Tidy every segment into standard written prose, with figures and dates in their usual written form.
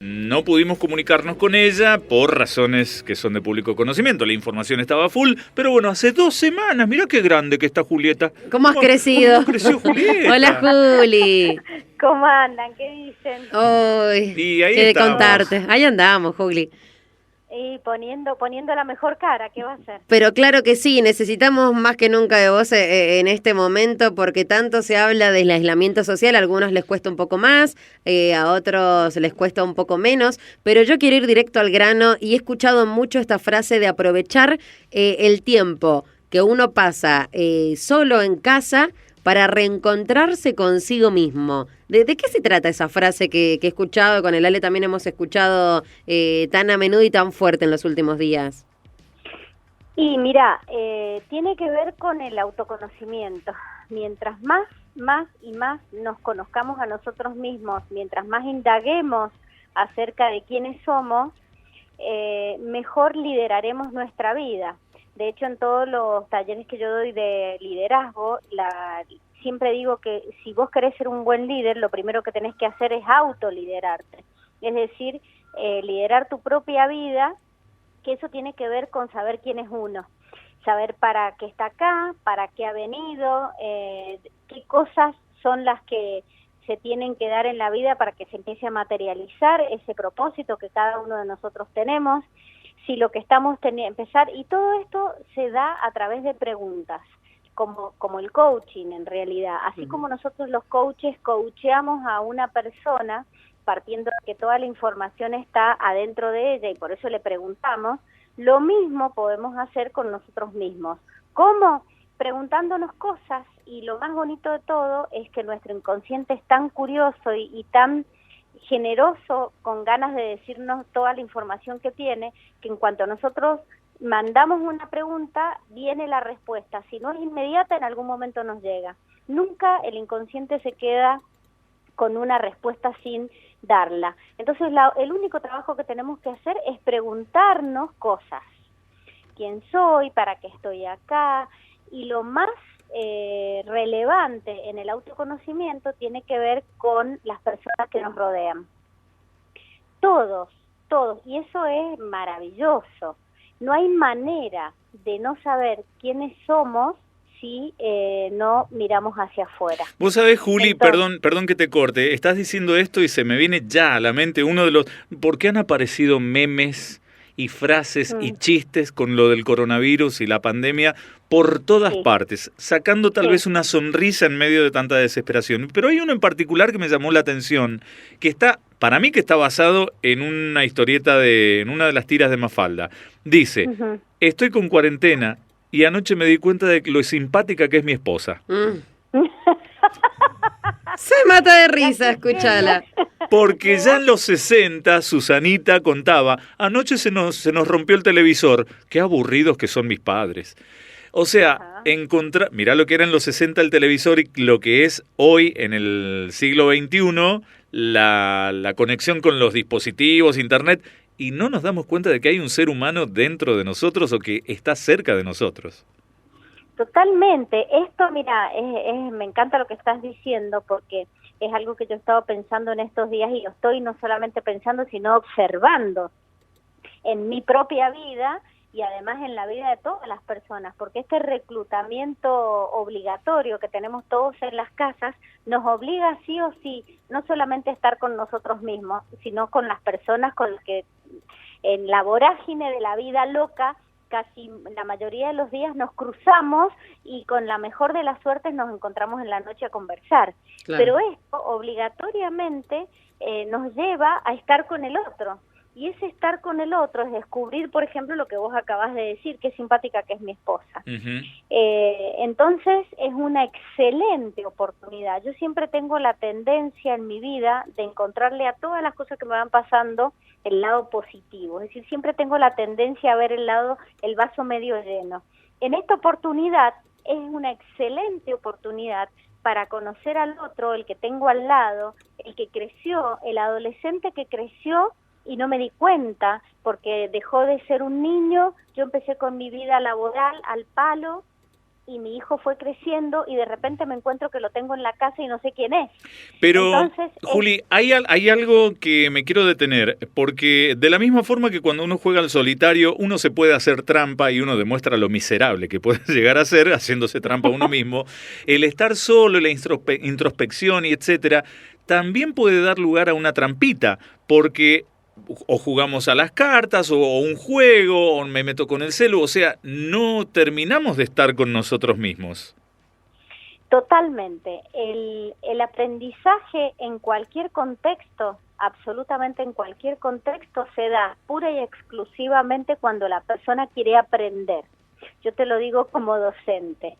No pudimos comunicarnos con ella por razones que son de público conocimiento. La información estaba full, pero bueno, hace 2 semanas, mirá qué grande que está Julieta. ¿Cómo has crecido? ¿Cómo creció Julieta? Hola, Juli. ¿Cómo andan? ¿Qué dicen? Uy, Y ahí qué de estamos. contarte. Ahí andamos, Juli. Y poniendo la mejor cara, ¿qué va a hacer? Pero claro que sí, necesitamos más que nunca de vos en este momento, porque tanto se habla del aislamiento social, a algunos les cuesta un poco más, a otros les cuesta un poco menos, pero yo quiero ir directo al grano y he escuchado mucho esta frase de aprovechar el tiempo que uno pasa solo en casa para reencontrarse consigo mismo. ¿De qué se trata esa frase que he escuchado, con el Ale también hemos escuchado tan a menudo y tan fuerte en los últimos días? Y mira, tiene que ver con el autoconocimiento. Mientras más nos conozcamos a nosotros mismos, mientras más indaguemos acerca de quiénes somos, mejor lideraremos nuestra vida. De hecho, en todos los talleres que yo doy de liderazgo, siempre digo que si vos querés ser un buen líder, lo primero que tenés que hacer es autoliderarte. Es decir, liderar tu propia vida, que eso tiene que ver con saber quién es uno, saber para qué está acá, para qué ha venido, qué cosas son las que se tienen que dar en la vida para que se empiece a materializar ese propósito que cada uno de nosotros tenemos. Si lo que estamos empezar, y todo esto se da a través de preguntas, como el coaching en realidad. Así como nosotros los coaches coacheamos a una persona, partiendo de que toda la información está adentro de ella y por eso le preguntamos, lo mismo podemos hacer con nosotros mismos. ¿Cómo? Preguntándonos cosas, y lo más bonito de todo es que nuestro inconsciente es tan curioso y tan generoso, con ganas de decirnos toda la información que tiene, que en cuanto nosotros mandamos una pregunta, viene la respuesta. Si no es inmediata, en algún momento nos llega. Nunca el inconsciente se queda con una respuesta sin darla. Entonces, el único trabajo que tenemos que hacer es preguntarnos cosas. ¿Quién soy? ¿Para qué estoy acá? Y lo más relevante en el autoconocimiento tiene que ver con las personas que nos rodean. Todos, y eso es maravilloso. No hay manera de no saber quiénes somos si no miramos hacia afuera. Vos sabés, Juli, Entonces, perdón que te corte, estás diciendo esto y se me viene ya a la mente uno de los... ¿Por qué han aparecido memes y frases y chistes con lo del coronavirus y la pandemia por todas partes, sacando tal vez una sonrisa en medio de tanta desesperación? Pero hay uno en particular que me llamó la atención, que está, para mí que está basado en una historieta en una de las tiras de Mafalda. Dice, estoy con cuarentena y anoche me di cuenta de lo simpática que es mi esposa. Se mata de risa, escúchala. Porque ya en los 60, Susanita contaba, anoche se nos rompió el televisor, qué aburridos que son mis padres. O sea, mirá lo que era en los 60 el televisor y lo que es hoy en el siglo XXI, la conexión con los dispositivos, internet, y no nos damos cuenta de que hay un ser humano dentro de nosotros o que está cerca de nosotros. Totalmente. Esto, mira, me encanta lo que estás diciendo porque es algo que yo he estado pensando en estos días y lo estoy no solamente pensando, sino observando en mi propia vida y además en la vida de todas las personas, porque este reclutamiento obligatorio que tenemos todos en las casas nos obliga sí o sí, no solamente a estar con nosotros mismos, sino con las personas con las que en la vorágine de la vida loca casi la mayoría de los días nos cruzamos y con la mejor de las suertes nos encontramos en la noche a conversar. Claro. Pero esto obligatoriamente nos lleva a estar con el otro. Y ese estar con el otro es descubrir, por ejemplo, lo que vos acabas de decir, qué simpática que es mi esposa. Entonces es una excelente oportunidad. Yo siempre tengo la tendencia en mi vida de encontrarle a todas las cosas que me van pasando el lado positivo. Es decir, siempre tengo la tendencia a ver el vaso medio lleno. En esta oportunidad es una excelente oportunidad para conocer al otro, el que tengo al lado, el que creció, el adolescente que creció y no me di cuenta porque dejó de ser un niño. Yo empecé con mi vida laboral al palo y mi hijo fue creciendo y de repente me encuentro que lo tengo en la casa y no sé quién es. Pero, Entonces, Juli, hay algo que me quiero detener, porque de la misma forma que cuando uno juega al solitario, uno se puede hacer trampa y uno demuestra lo miserable que puede llegar a ser haciéndose trampa a uno mismo, el estar solo, la introspección y etcétera, también puede dar lugar a una trampita, porque o jugamos a las cartas, o un juego, o me meto con el celu, o sea, no terminamos de estar con nosotros mismos. Totalmente. El aprendizaje en cualquier contexto, absolutamente en cualquier contexto, se da pura y exclusivamente cuando la persona quiere aprender. Yo te lo digo como docente.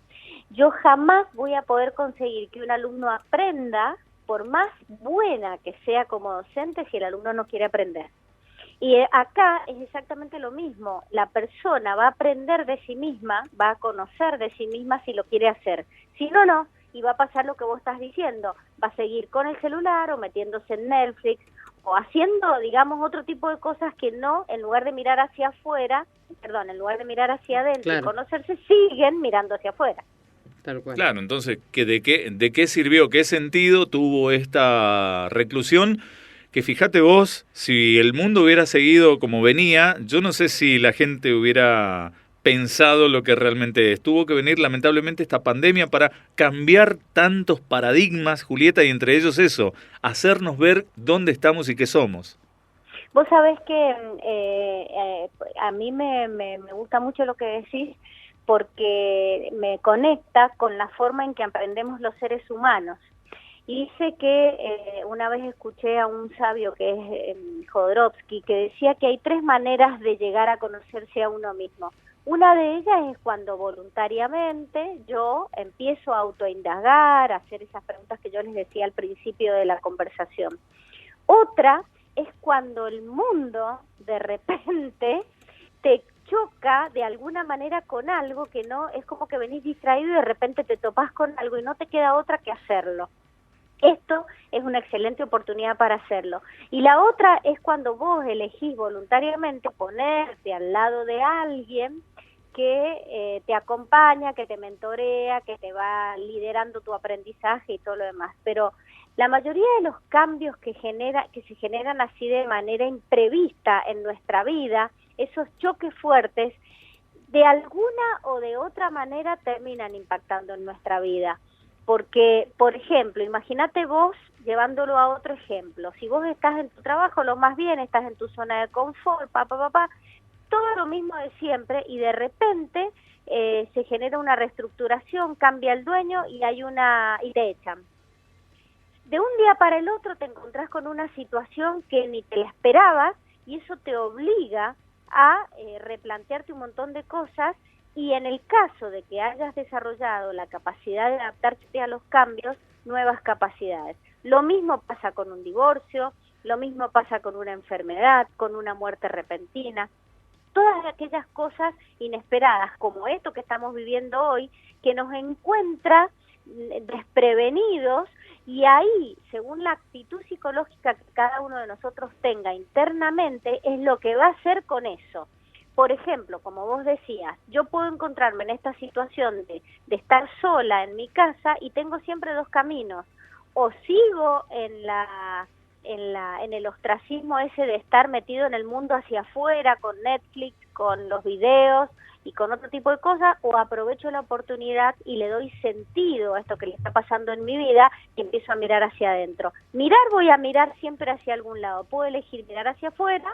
Yo jamás voy a poder conseguir que un alumno aprenda, por más buena que sea como docente, si el alumno no quiere aprender. Y acá es exactamente lo mismo. La persona va a aprender de sí misma, va a conocer de sí misma si lo quiere hacer. Si no, no. Y va a pasar lo que vos estás diciendo. Va a seguir con el celular o metiéndose en Netflix o haciendo, digamos, otro tipo de cosas que no, en lugar de mirar hacia afuera, en lugar de mirar hacia adentro y conocerse, siguen mirando hacia afuera. Tal cual. Claro, entonces, ¿de qué sirvió, qué sentido tuvo esta reclusión? Que fíjate vos, si el mundo hubiera seguido como venía, yo no sé si la gente hubiera pensado lo que realmente es. Tuvo que venir lamentablemente esta pandemia para cambiar tantos paradigmas, Julieta, y entre ellos eso, hacernos ver dónde estamos y qué somos. Vos sabés que a mí me gusta mucho lo que decís, porque me conecta con la forma en que aprendemos los seres humanos. Y dice que una vez escuché a un sabio que es Jodorowsky, que decía que hay 3 maneras de llegar a conocerse a uno mismo. Una de ellas es cuando voluntariamente yo empiezo a autoindagar, a hacer esas preguntas que yo les decía al principio de la conversación. Otra es cuando el mundo de repente te choca de alguna manera con algo que no, es como que venís distraído y de repente te topás con algo y no te queda otra que hacerlo. Esto es una excelente oportunidad para hacerlo. Y la otra es cuando vos elegís voluntariamente ponerte al lado de alguien que te acompaña, que te mentorea, que te va liderando tu aprendizaje y todo lo demás. Pero la mayoría de los cambios que se generan así de manera imprevista en nuestra vida, esos choques fuertes, de alguna o de otra manera terminan impactando en nuestra vida. Porque, por ejemplo, imagínate vos llevándolo a otro ejemplo. Si vos estás en tu trabajo, lo más bien, estás en tu zona de confort, todo lo mismo de siempre, y de repente se genera una reestructuración, cambia el dueño y te echan. De un día para el otro te encontrás con una situación que ni te la esperabas, y eso te obliga a replantearte un montón de cosas. Y en el caso de que hayas desarrollado la capacidad de adaptarte a los cambios, nuevas capacidades. Lo mismo pasa con un divorcio, lo mismo pasa con una enfermedad, con una muerte repentina. Todas aquellas cosas inesperadas, como esto que estamos viviendo hoy, que nos encuentra desprevenidos, y ahí, según la actitud psicológica que cada uno de nosotros tenga internamente, es lo que va a hacer con eso. Por ejemplo, como vos decías, yo puedo encontrarme en esta situación de estar sola en mi casa y tengo siempre 2 caminos. O sigo en el ostracismo ese de estar metido en el mundo hacia afuera, con Netflix, con los videos y con otro tipo de cosas, o aprovecho la oportunidad y le doy sentido a esto que le está pasando en mi vida y empiezo a mirar hacia adentro. Voy a mirar siempre hacia algún lado. Puedo elegir mirar hacia afuera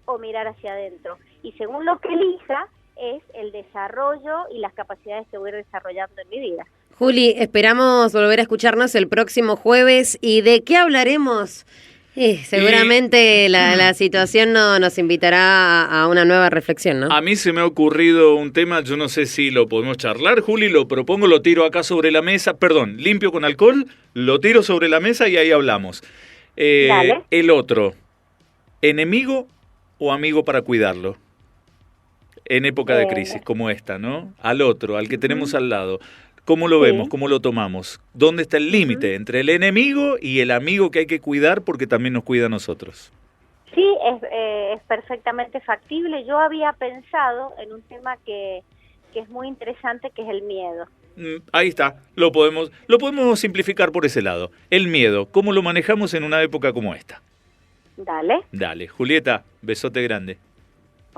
o mirar hacia adentro, y según lo que elija es el desarrollo y las capacidades que voy desarrollando en mi vida. Juli, esperamos volver a escucharnos el próximo jueves. ¿Y de qué hablaremos? Seguramente la situación nos invitará a una nueva reflexión, ¿no? A mí se me ha ocurrido un tema, yo no sé si lo podemos charlar, Juli, lo propongo, lo tiro acá sobre la mesa, limpio con alcohol, lo tiro sobre la mesa y ahí hablamos. El otro, ¿enemigo o amigo para cuidarlo? En época de crisis como esta, ¿no? Al otro, al que tenemos al lado. ¿Cómo lo vemos? ¿Cómo lo tomamos? ¿Dónde está el límite entre el enemigo y el amigo que hay que cuidar porque también nos cuida a nosotros? Sí, es perfectamente factible. Yo había pensado en un tema que que es muy interesante, que es el miedo. Ahí está, lo podemos simplificar por ese lado. El miedo, ¿cómo lo manejamos en una época como esta? Dale. Dale, Julieta, besote grande.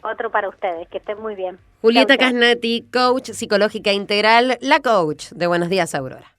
Otro para ustedes, que estén muy bien. Julieta Chau, chau. Casnati, coach psicológica integral, la coach de Buenos Días, Aurora.